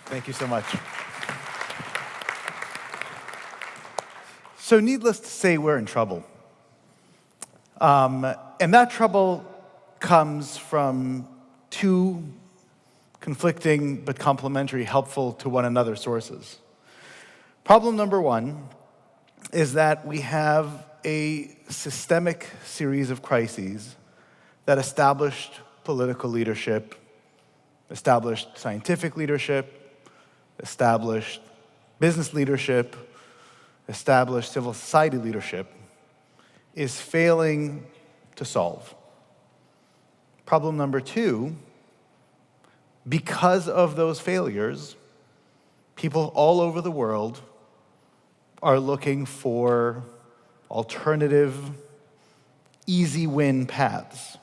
Thank you so much. So needless to say, we're in trouble. And that trouble comes from two conflicting but complementary, helpful to one another sources. Problem number one is that we have a systemic series of crises that established political leadership, established scientific leadership, established business leadership, established civil society leadership, is failing to solve. Problem number two, because of those failures, people all over the world are looking for alternative, easy win paths,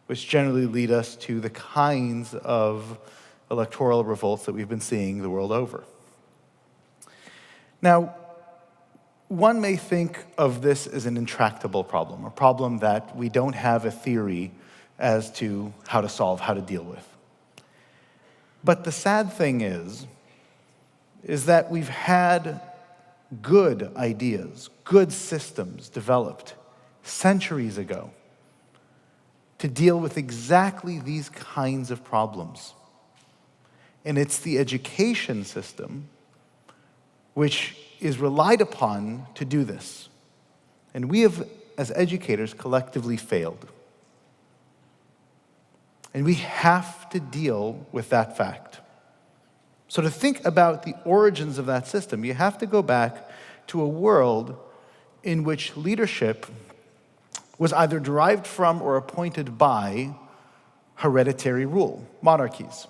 which generally lead us to the kinds of electoral revolts that we've been seeing the world over. Now, one may think of this as an intractable problem, a problem that we don't have a theory as to how to solve, how to deal with. But the sad thing is that we've had good ideas, good systems developed centuries ago to deal with exactly these kinds of problems. And it's the education system which is relied upon to do this. And we have, as educators, collectively failed. And we have to deal with that fact. So to think about the origins of that system, you have to go back to a world in which leadership was either derived from or appointed by hereditary rule, monarchies.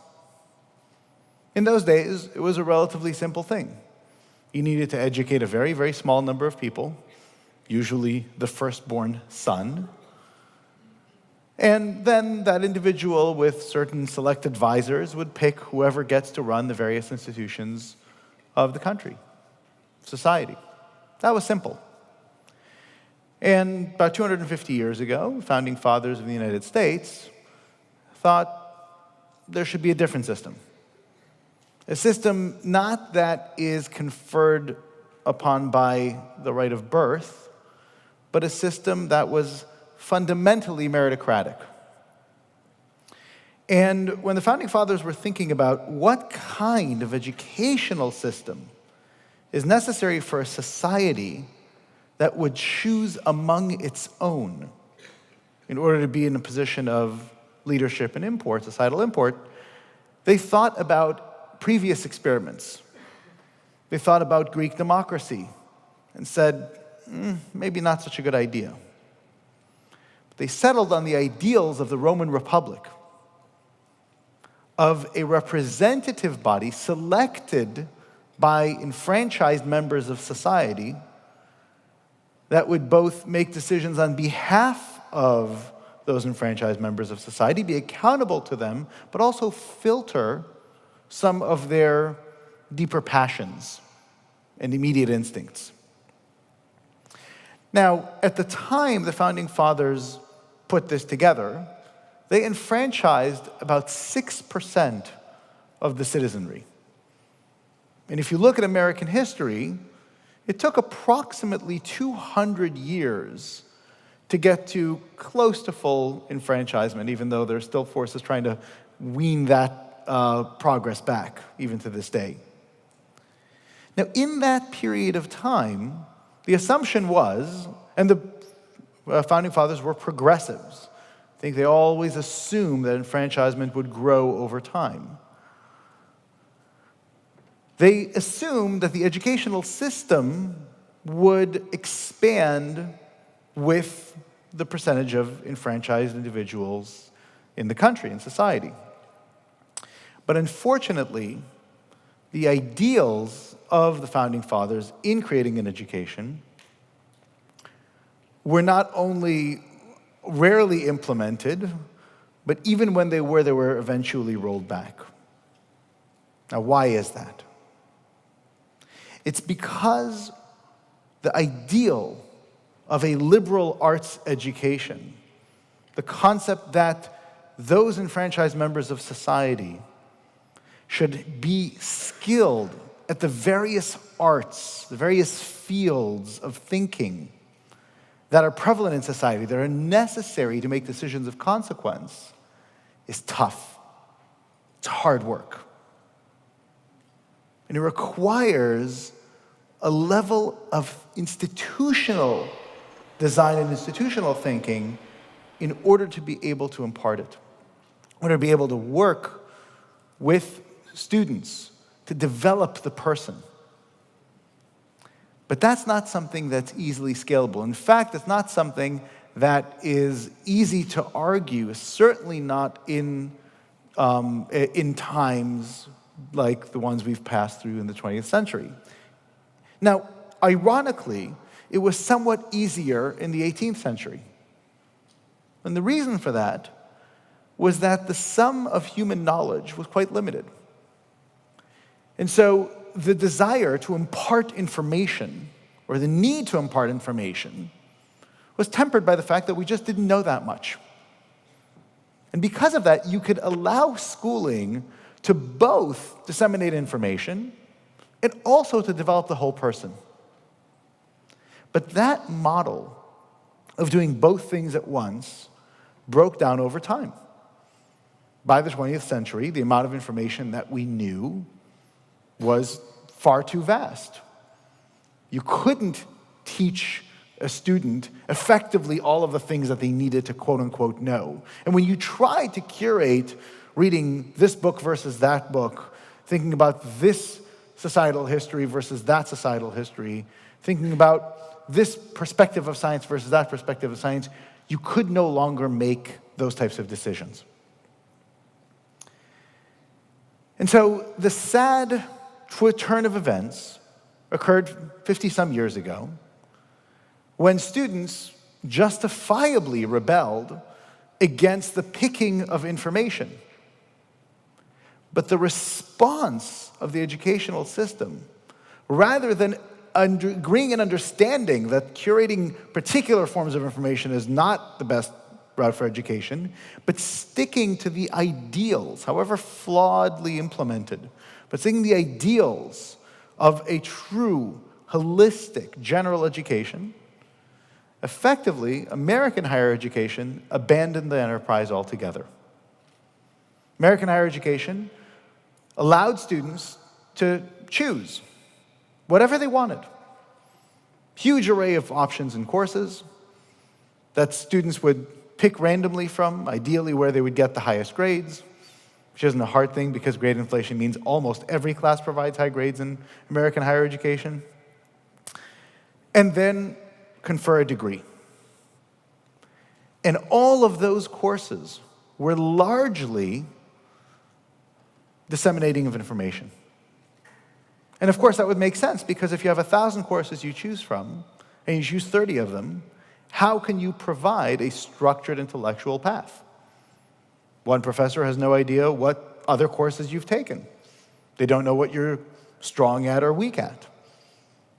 In those days, it was a relatively simple thing. You needed to educate a very, very small number of people, usually the firstborn son, and then that individual with certain select advisors would pick whoever gets to run the various institutions of the country, society. That was simple. And about 250 years ago, the founding fathers of the United States thought there should be a different system. A system not that is conferred upon by the right of birth, but a system that was fundamentally meritocratic. And when the founding fathers were thinking about what kind of educational system is necessary for a society that would choose among its own in order to be in a position of leadership and import, societal import, they thought about previous experiments. They thought about Greek democracy and said, maybe not such a good idea. But they settled on the ideals of the Roman Republic, of a representative body selected by enfranchised members of society that would both make decisions on behalf of those enfranchised members of society, be accountable to them, but also filter some of their deeper passions and immediate instincts. Now, at the time the founding fathers put this together, they enfranchised about 6% of the citizenry. And if you look at American history, it took approximately 200 years to get to close to full enfranchisement, even though there are still forces trying to wean that progress back, even to this day. Now, in that period of time, the assumption was, and the founding fathers were progressives. I think they always assumed that enfranchisement would grow over time. They assumed that the educational system would expand with the percentage of enfranchised individuals in the country, in society. But unfortunately, the ideals of the founding fathers in creating an education were not only rarely implemented, but even when they were eventually rolled back. Now, why is that? It's because the ideal of a liberal arts education, the concept that those enfranchised members of society should be skilled at the various arts, the various fields of thinking that are prevalent in society, that are necessary to make decisions of consequence, is tough. It's hard work. And it requires a level of institutional design and institutional thinking in order to be able to impart it, in order to be able to work with students to develop the person. But that's not something that's easily scalable. In fact, it's not something that is easy to argue, certainly not in times like the ones we've passed through in the 20th century. Now, ironically, it was somewhat easier in the 18th century. And the reason for that was that the sum of human knowledge was quite limited. And so the desire to impart information, or the need to impart information, was tempered by the fact that we just didn't know that much. And because of that, you could allow schooling to both disseminate information and also to develop the whole person. But that model of doing both things at once broke down over time. By the 20th century, the amount of information that we knew was far too vast. You couldn't teach a student effectively all of the things that they needed to quote-unquote know. And when you tried to curate reading this book versus that book, thinking about this societal history versus that societal history, thinking about this perspective of science versus that perspective of science, you could no longer make those types of decisions. And so the sad turn of events occurred 50-some years ago when students justifiably rebelled against the picking of information. But the response of the educational system, rather than agreeing and understanding that curating particular forms of information is not the best route for education, but sticking to the ideals, however flawedly implemented, but sticking to the ideals of a true, holistic, general education, effectively, American higher education abandoned the enterprise altogether. American higher education allowed students to choose whatever they wanted. Huge array of options and courses that students would pick randomly from, ideally where they would get the highest grades, which isn't a hard thing because grade inflation means almost every class provides high grades in American higher education. And then confer a degree. And all of those courses were largely disseminating of information. And of course, that would make sense because if you have 1,000 courses you choose from, and you choose 30 of them, how can you provide a structured intellectual path? One professor has no idea what other courses you've taken. They don't know what you're strong at or weak at.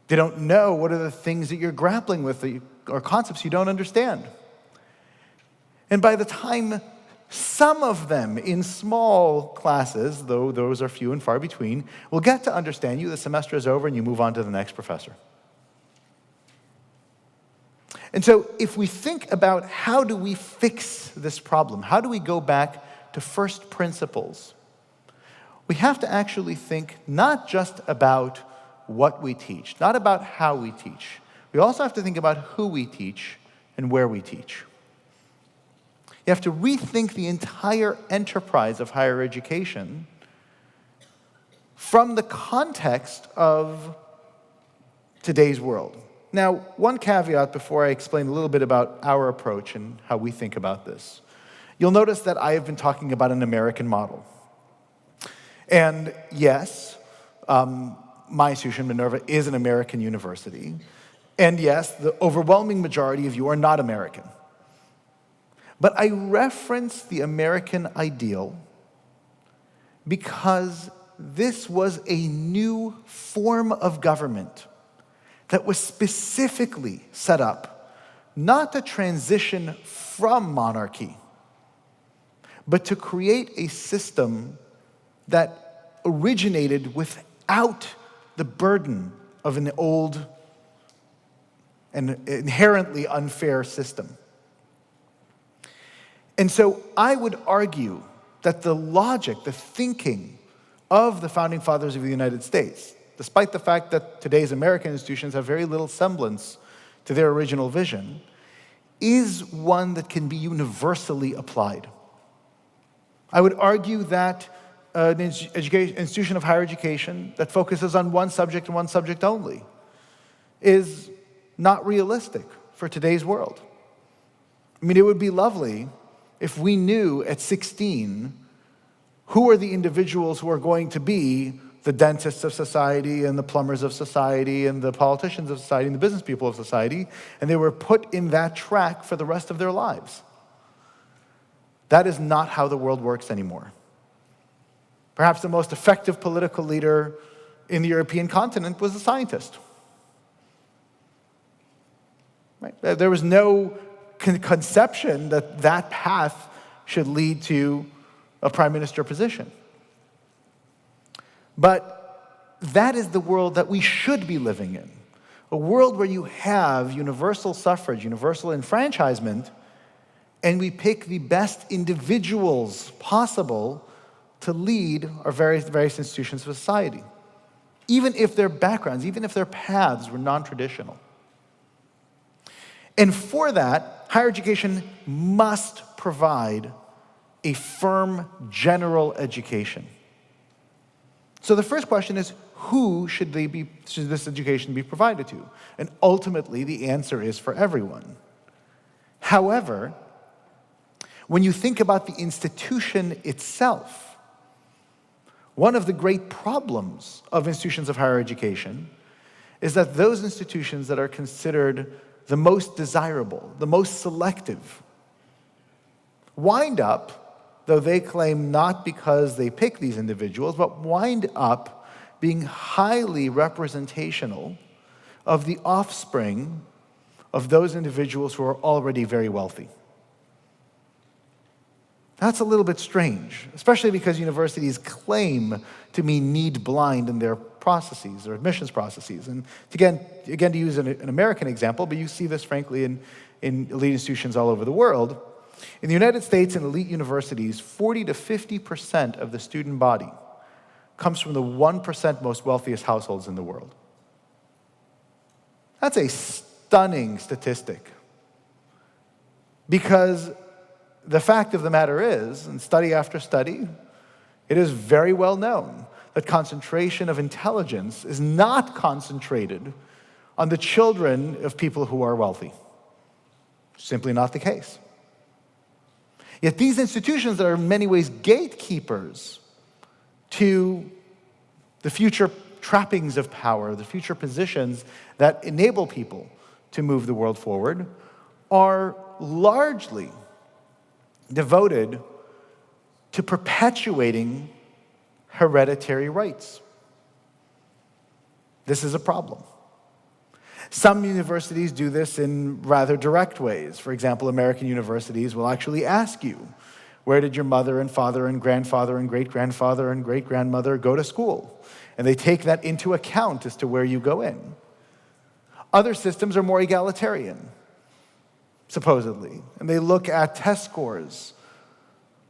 They don't know what are the things that you're grappling with or concepts you don't understand. And by the time some of them in small classes, though those are few and far between, will get to understand you, the semester is over and you move on to the next professor. And so if we think about how do we fix this problem, how do we go back to first principles, we have to actually think not just about what we teach, not about how we teach. We also have to think about who we teach and where we teach. You have to rethink the entire enterprise of higher education from the context of today's world. Now, one caveat before I explain a little bit about our approach and how we think about this. You'll notice that I have been talking about an American model. And yes, my institution, Minerva, is an American university. And yes, the overwhelming majority of you are not American. But I reference the American ideal because this was a new form of government that was specifically set up not to transition from monarchy, but to create a system that originated without the burden of an old and inherently unfair system. And so I would argue that the logic, the thinking of the founding fathers of the United States, despite the fact that today's American institutions have very little semblance to their original vision, is one that can be universally applied. I would argue that an institution of higher education that focuses on one subject and one subject only is not realistic for today's world. I mean, it would be lovely if we knew at 16 who are the individuals who are going to be the dentists of society and the plumbers of society and the politicians of society and the business people of society, and they were put in that track for the rest of their lives. That is not how the world works anymore. Perhaps the most effective political leader in the European continent was a scientist. Right? There was no conception that that path should lead to a prime minister position. But that is the world that we should be living in. A world where you have universal suffrage, universal enfranchisement, and we pick the best individuals possible to lead our various institutions of society, even if their backgrounds, even if their paths were non-traditional. And for that, higher education must provide a firm general education. So the first question is, who should this education be provided to? And ultimately, the answer is for everyone. However, when you think about the institution itself, one of the great problems of institutions of higher education is that those institutions that are considered the most desirable, the most selective, wind up, though they claim not because they pick these individuals, but wind up being highly representational of the offspring of those individuals who are already very wealthy. That's a little bit strange, especially because universities claim to be need-blind in their processes, their admissions processes. And again to use an American example, but you see this, frankly, in elite institutions all over the world. In the United States, in elite universities, 40 to 50% of the student body comes from the 1% most wealthiest households in the world. That's a stunning statistic. Because the fact of the matter is, in study after study, it is very well known that concentration of intelligence is not concentrated on the children of people who are wealthy. Simply not the case. Yet these institutions that are in many ways gatekeepers to the future trappings of power, the future positions that enable people to move the world forward, are largely devoted to perpetuating hereditary rights. This is a problem. Some universities do this in rather direct ways. For example, American universities will actually ask you, where did your mother and father and grandfather and great-grandfather and great-grandmother go to school? And they take that into account as to where you go in. Other systems are more egalitarian, supposedly, and they look at test scores,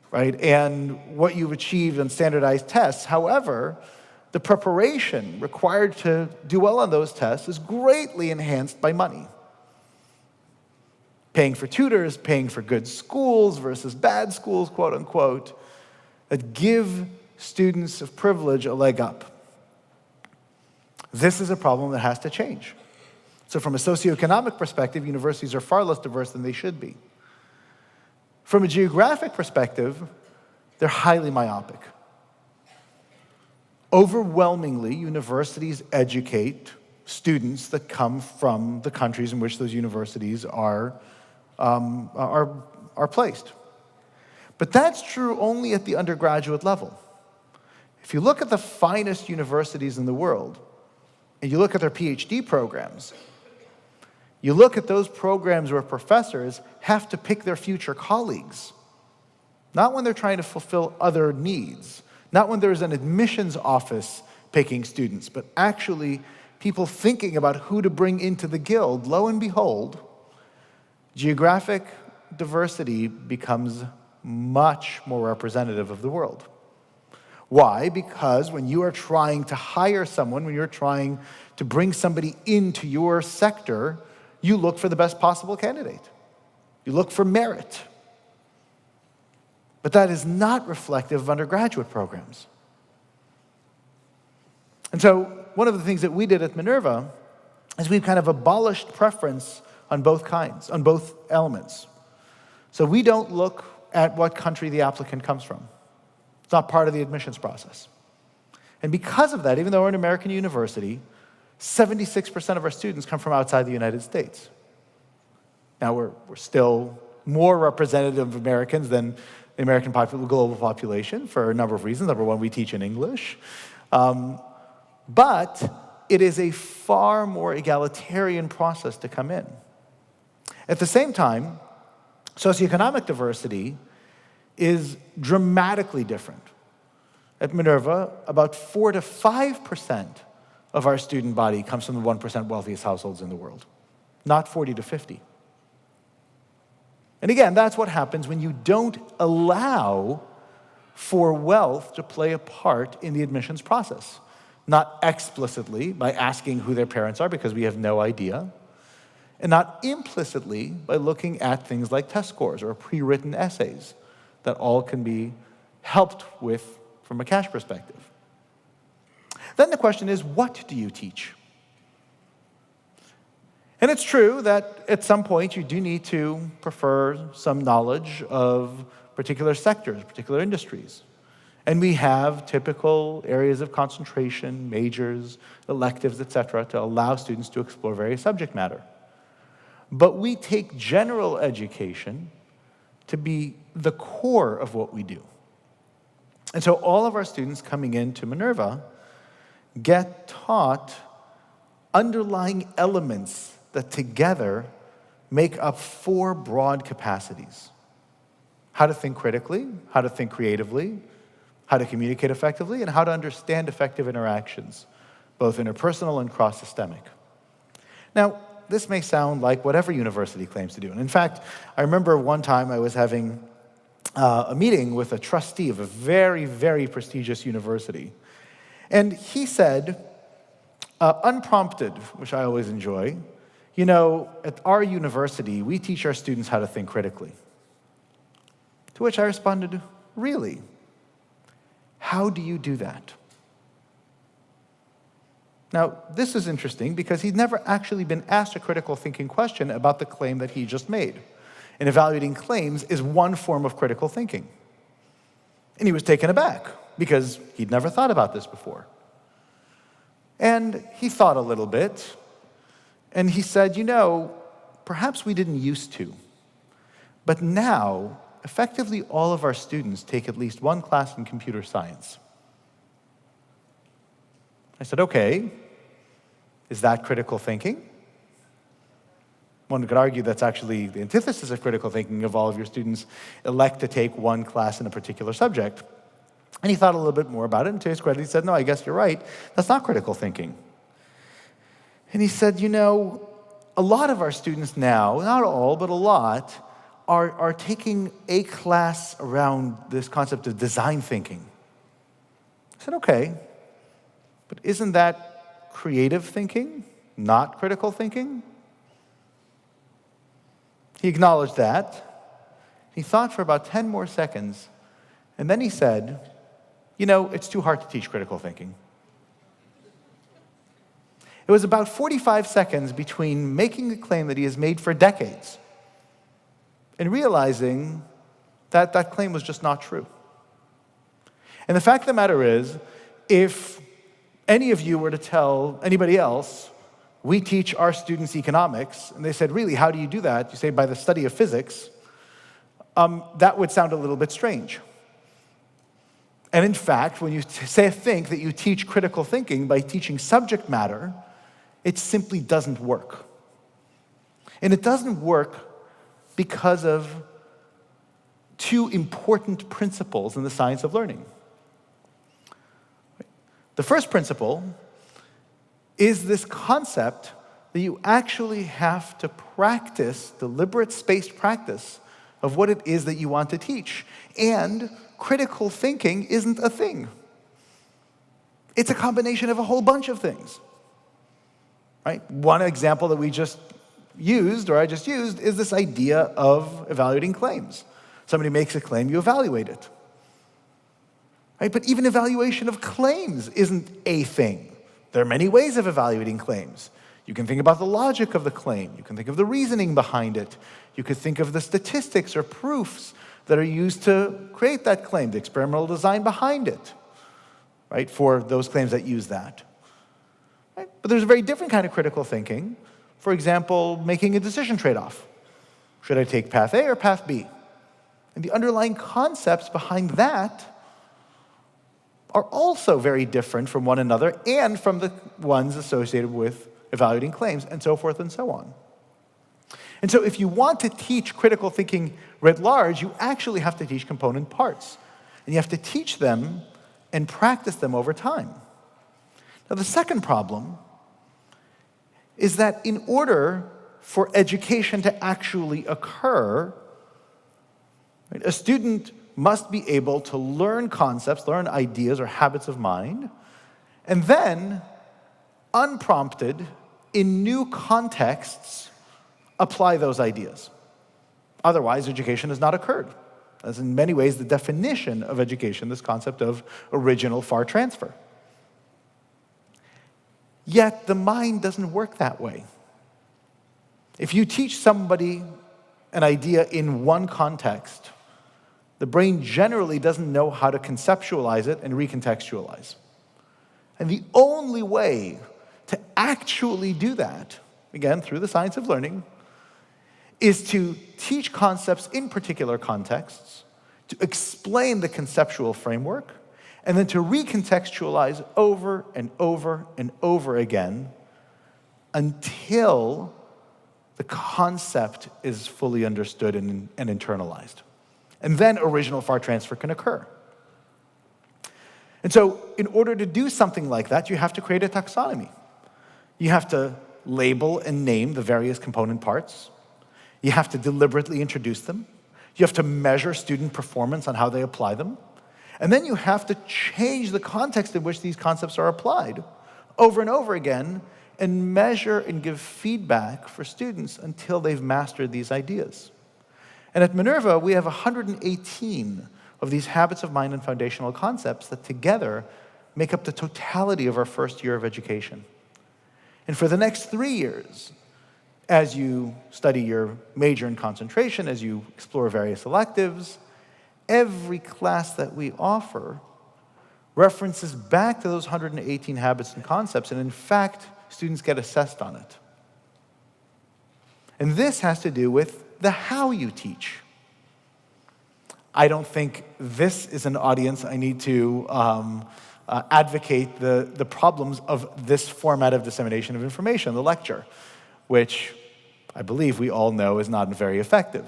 right, and what you've achieved on standardized tests. However, the preparation required to do well on those tests is greatly enhanced by money. Paying for tutors, paying for good schools versus bad schools, quote unquote, that give students of privilege a leg up. This is a problem that has to change. So from a socioeconomic perspective, universities are far less diverse than they should be. From a geographic perspective, they're highly myopic. Overwhelmingly, universities educate students that come from the countries in which those universities are placed. But that's true only at the undergraduate level. If you look at the finest universities in the world, and you look at their PhD programs, you look at those programs where professors have to pick their future colleagues, not when they're trying to fulfill other needs, Not when there's an admissions office picking students, but actually people thinking about who to bring into the guild. Lo and behold, geographic diversity becomes much more representative of the world. Why? Because when you are trying to hire someone, when you're trying to bring somebody into your sector, you look for the best possible candidate. You look for merit. But that is not reflective of undergraduate programs. And so one of the things that we did at Minerva is we've kind of abolished preference on both kinds, on both elements. So we don't look at what country the applicant comes from. It's not part of the admissions process. And because of that, even though we're an American university, 76% of our students come from outside the United States. Now, we're still more representative of Americans than the American global population for a number of reasons. Number one, we teach in English. But it is a far more egalitarian process to come in. At the same time, socioeconomic diversity is dramatically different. At Minerva, about 4 to 5% of our student body comes from the 1% wealthiest households in the world, not 40 to 50. And again, that's what happens when you don't allow for wealth to play a part in the admissions process. Not explicitly by asking who their parents are, because we have no idea, and not implicitly by looking at things like test scores or pre-written essays that all can be helped with from a cash perspective. Then the question is, what do you teach? And it's true that at some point you do need to prefer some knowledge of particular sectors, particular industries. And we have typical areas of concentration, majors, electives, etc., to allow students to explore various subject matter. But we take general education to be the core of what we do. And so all of our students coming into Minerva get taught underlying elements that together make up 4 broad capacities. How to think critically, how to think creatively, how to communicate effectively, and how to understand effective interactions, both interpersonal and cross-systemic. Now, this may sound like what every university claims to do. And in fact, I remember one time I was having a meeting with a trustee of a very, very prestigious university. And he said, unprompted, which I always enjoy, you know, at our university, we teach our students how to think critically. To which I responded, really? How do you do that? Now, this is interesting because he'd never actually been asked a critical thinking question about the claim that he just made. And evaluating claims is one form of critical thinking. And he was taken aback because he'd never thought about this before. And he thought a little bit, and he said, you know, perhaps we didn't used to, but now, effectively all of our students take at least one class in computer science. I said, okay, is that critical thinking? One could argue that's actually the antithesis of critical thinking if all of your students elect to take one class in a particular subject. And he thought a little bit more about it, and to his credit, he said, no, I guess you're right. That's not critical thinking. And he said, you know, a lot of our students now, not all, but a lot, are taking a class around this concept of design thinking. I said, okay, but isn't that creative thinking, not critical thinking? He acknowledged that. He thought for about 10 more seconds, and then he said, you know, it's too hard to teach critical thinking. It was about 45 seconds between making the claim that he has made for decades and realizing that that claim was just not true. And the fact of the matter is, if any of you were to tell anybody else, we teach our students economics, and they said, really, how do you do that? You say, by the study of physics. That would sound a little bit strange. And in fact, when you think that you teach critical thinking by teaching subject matter, it simply doesn't work. And it doesn't work because of 2 important principles in the science of learning. The first principle is this concept that you actually have to practice, deliberate spaced practice of what it is that you want to teach. And critical thinking isn't a thing. It's a combination of a whole bunch of things. Right? One example that we just used, or I just used, is this idea of evaluating claims. Somebody makes a claim, you evaluate it. Right? But even evaluation of claims isn't a thing. There are many ways of evaluating claims. You can think about the logic of the claim. You can think of the reasoning behind it. You could think of the statistics or proofs that are used to create that claim, the experimental design behind it, right, for those claims that use that. Right? But there's a very different kind of critical thinking. For example, making a decision trade-off. Should I take path A or path B? And the underlying concepts behind that are also very different from one another and from the ones associated with evaluating claims, and so forth and so on. And so if you want to teach critical thinking writ large, you actually have to teach component parts. And you have to teach them and practice them over time. Now, the second problem is that in order for education to actually occur, right, a student must be able to learn concepts, learn ideas or habits of mind, and then, unprompted, in new contexts, apply those ideas. Otherwise, education has not occurred. That's in many ways the definition of education, this concept of original far transfer. Yet the mind doesn't work that way. If you teach somebody an idea in one context, the brain generally doesn't know how to conceptualize it and recontextualize. And the only way to actually do that, again, through the science of learning, is to teach concepts in particular contexts, to explain the conceptual framework, and then to recontextualize over and over and over again until the concept is fully understood and internalized. And then original far transfer can occur. And so in order to do something like that, you have to create a taxonomy. You have to label and name the various component parts. You have to deliberately introduce them. You have to measure student performance on how they apply them. And then you have to change the context in which these concepts are applied over and over again and measure and give feedback for students until they've mastered these ideas. And at Minerva, we have 118 of these habits of mind and foundational concepts that together make up the totality of our first year of education. And for the next 3 years, as you study your major and concentration, as you explore various electives, every class that we offer references back to those 118 habits and concepts, and in fact, students get assessed on it. And this has to do with the how you teach. I don't think this is an audience I need to advocate the problems of this format of dissemination of information, the lecture, which I believe we all know is not very effective.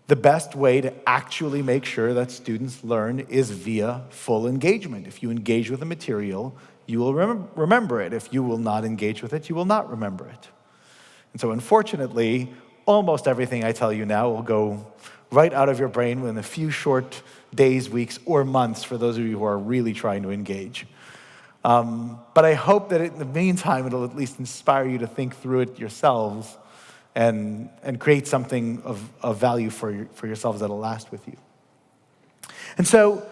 The best way to actually make sure that students learn is via full engagement. If you engage with the material, you will remember it. If you will not engage with it, you will not remember it. And so unfortunately, almost everything I tell you now will go right out of your brain within a few short days, weeks, or months for those of you who are really trying to engage. But I hope that in the meantime, it'll at least inspire you to think through it yourselves and create something of value for yourselves that'll last with you. And so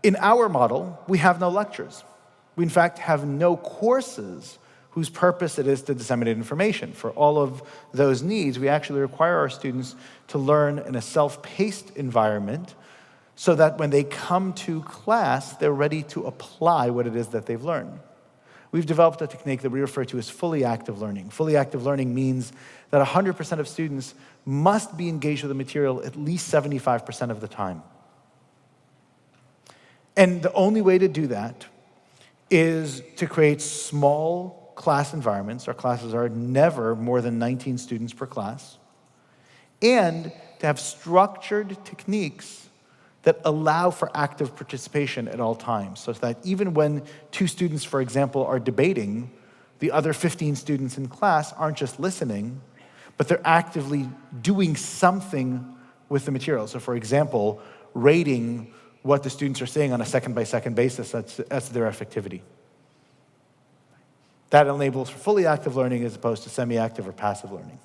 in our model, we have no lectures. We, in fact, have no courses whose purpose it is to disseminate information. For all of those needs, we actually require our students to learn in a self-paced environment so that when they come to class, they're ready to apply what it is that they've learned. We've developed a technique that we refer to as fully active learning. Fully active learning means that 100% of students must be engaged with the material at least 75% of the time. And the only way to do that is to create small class environments. Our classes are never more than 19 students per class. And to have structured techniques that allow for active participation at all times, so that even when 2 students, for example, are debating, the other 15 students in class aren't just listening, but they're actively doing something with the material. So for example, rating what the students are saying on a second-by-second basis, that's their effectivity. That enables for fully active learning as opposed to semi-active or passive learning.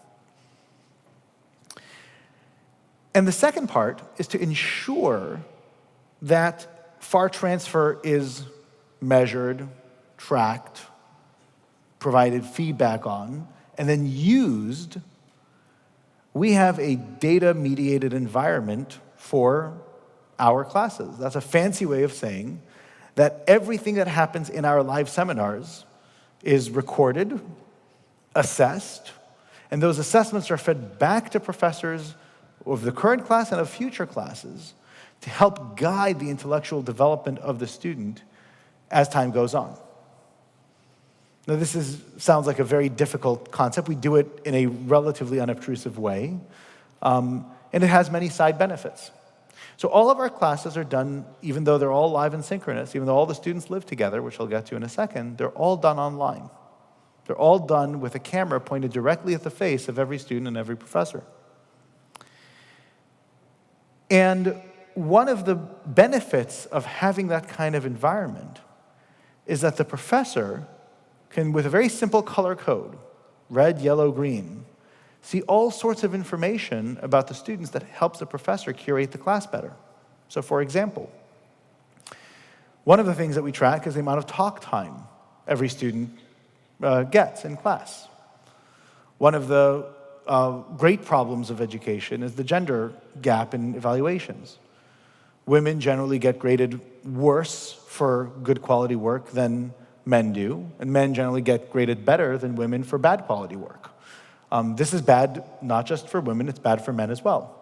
And the second part is to ensure that FAR transfer is measured, tracked, provided feedback on, and then used. We have a data-mediated environment for our classes. That's a fancy way of saying that everything that happens in our live seminars is recorded, assessed, and those assessments are fed back to professors of the current class and of future classes to help guide the intellectual development of the student as time goes on. Now, this sounds like a very difficult concept. We do it in a relatively unobtrusive way, and it has many side benefits. So all of our classes are done, even though they're all live and synchronous, even though all the students live together, which I'll get to in a second, they're all done online. They're all done with a camera pointed directly at the face of every student and every professor. And one of the benefits of having that kind of environment is that the professor can, with a very simple color code, red, yellow, green, see all sorts of information about the students that helps the professor curate the class better. So for example, one of the things that we track is the amount of talk time every student gets in class. One of the great problems of education is the gender gap in evaluations. Women generally get graded worse for good quality work than men do, and men generally get graded better than women for bad quality work. This is bad not just for women, it's bad for men as well.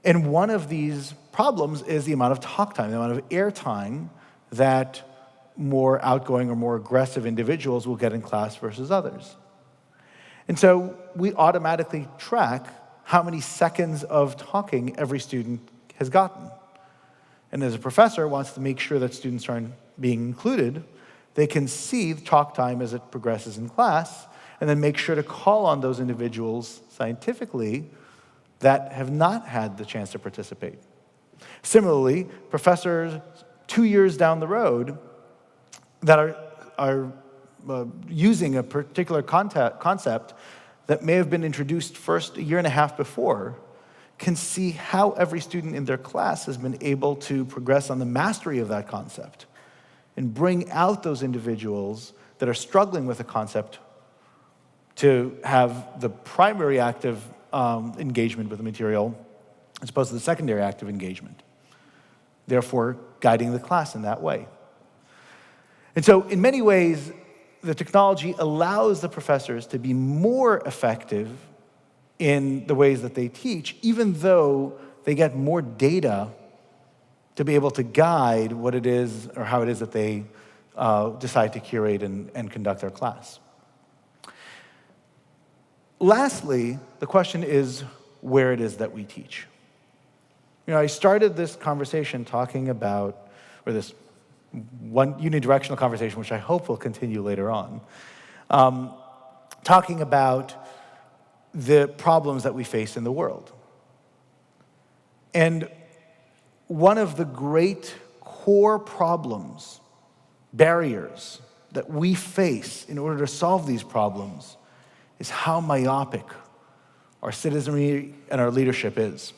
And one of these problems is the amount of talk time, the amount of air time that more outgoing or more aggressive individuals will get in class versus others. And so we automatically track how many seconds of talking every student has gotten. And as a professor wants to make sure that students aren't being included, they can see the talk time as it progresses in class, and then make sure to call on those individuals scientifically that have not had the chance to participate. Similarly, professors 2 years down the road that are using a particular concept that may have been introduced first a year and a half before can see how every student in their class has been able to progress on the mastery of that concept and bring out those individuals that are struggling with the concept to have the primary active engagement with the material as opposed to the secondary active engagement, therefore guiding the class in that way. And so in many ways, the technology allows the professors to be more effective in the ways that they teach, even though they get more data to be able to guide what it is or how it is that they decide to curate and conduct their class. Lastly, the question is where it is that we teach. You know, I started this conversation talking about, or this one unidirectional conversation, which I hope will continue later on, talking about the problems that we face in the world. And one of the great core problems, barriers that we face in order to solve these problems is how myopic our citizenry and our leadership is.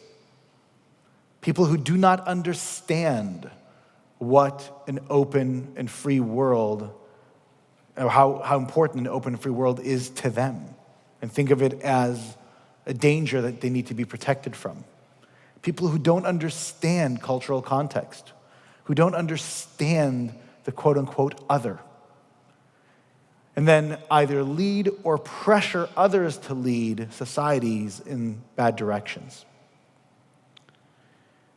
People who do not understand what an open and free world, or how important an open and free world is to them, and think of it as a danger that they need to be protected from. People who don't understand cultural context, who don't understand the quote-unquote other, and then either lead or pressure others to lead societies in bad directions.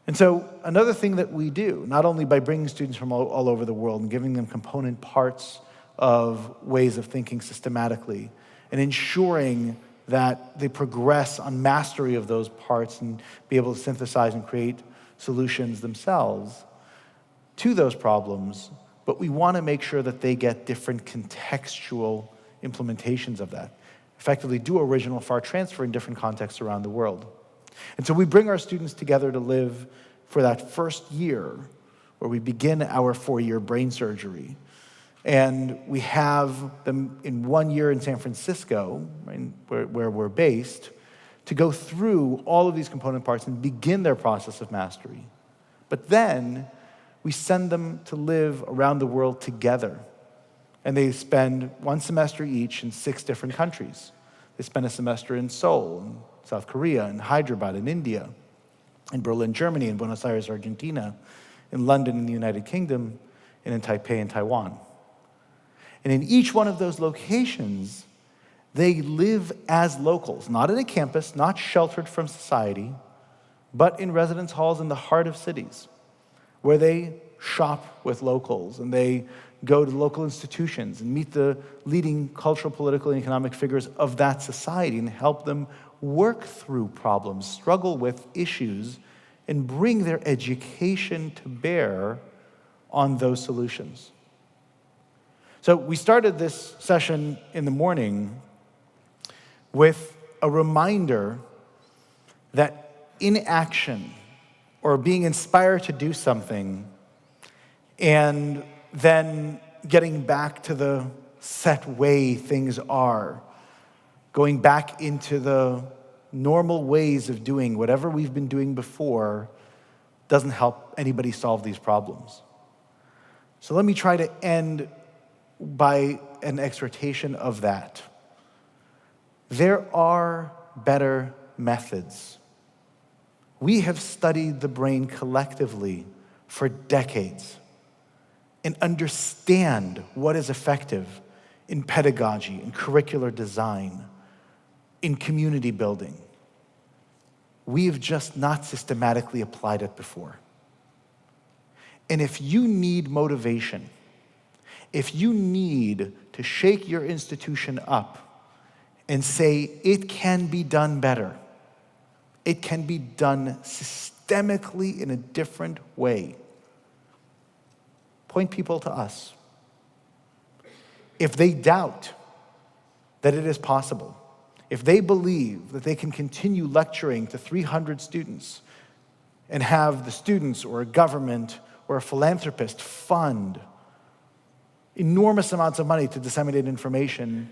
And so another thing that we do, not only by bringing students from all over the world and giving them component parts of ways of thinking systematically and ensuring that they progress on mastery of those parts and be able to synthesize and create solutions themselves to those problems, but we want to make sure that they get different contextual implementations of that. Effectively do original far transfer in different contexts around the world. And so we bring our students together to live for that first year where we begin our 4-year brain surgery. And we have them in 1 year in San Francisco, right, where we're based, to go through all of these component parts and begin their process of mastery. But then we send them to live around the world together. And they spend 1 semester each in 6 different countries. They spend a semester in Seoul, in South Korea, in Hyderabad, in India, in Berlin, Germany, in Buenos Aires, Argentina, in London, in the United Kingdom, and in Taipei, in Taiwan. And in each one of those locations, they live as locals, not in a campus, not sheltered from society, but in residence halls in the heart of cities, where they shop with locals and they go to local institutions and meet the leading cultural, political, and economic figures of that society and help them work through problems, struggle with issues, and bring their education to bear on those solutions. So we started this session in the morning with a reminder that inaction or being inspired to do something and then getting back to the set way things are, going back into the normal ways of doing whatever we've been doing before, doesn't help anybody solve these problems. So let me try to end by an exhortation of that. There are better methods. We have studied the brain collectively for decades and understand what is effective in pedagogy, in curricular design, in community building. We've just not systematically applied it before. And if you need motivation, if you need to shake your institution up and say, it can be done better, it can be done systemically in a different way, point people to us. If they doubt that it is possible, if they believe that they can continue lecturing to 300 students and have the students or a government or a philanthropist fund enormous amounts of money to disseminate information,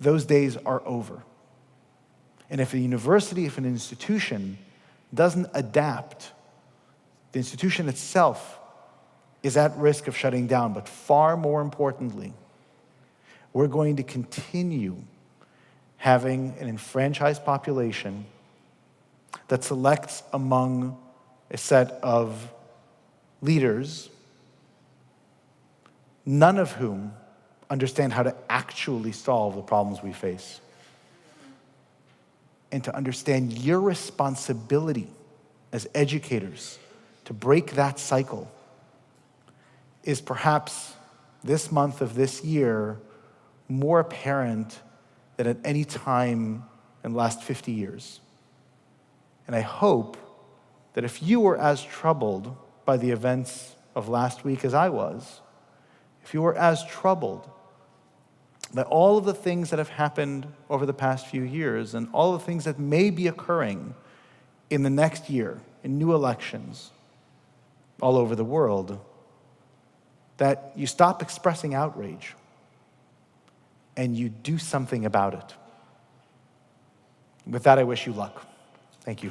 those days are over. And if a university, if an institution doesn't adapt, the institution itself is at risk of shutting down. But far more importantly, we're going to continue having an enfranchised population that selects among a set of leaders, none of whom understand how to actually solve the problems we face. And to understand your responsibility as educators to break that cycle is perhaps this month of this year more apparent than at any time in the last 50 years. And I hope that if you were as troubled by the events of last week as I was, if you were as troubled by all of the things that have happened over the past few years and all the things that may be occurring in the next year, in new elections all over the world, that you stop expressing outrage and you do something about it. With that, I wish you luck. Thank you.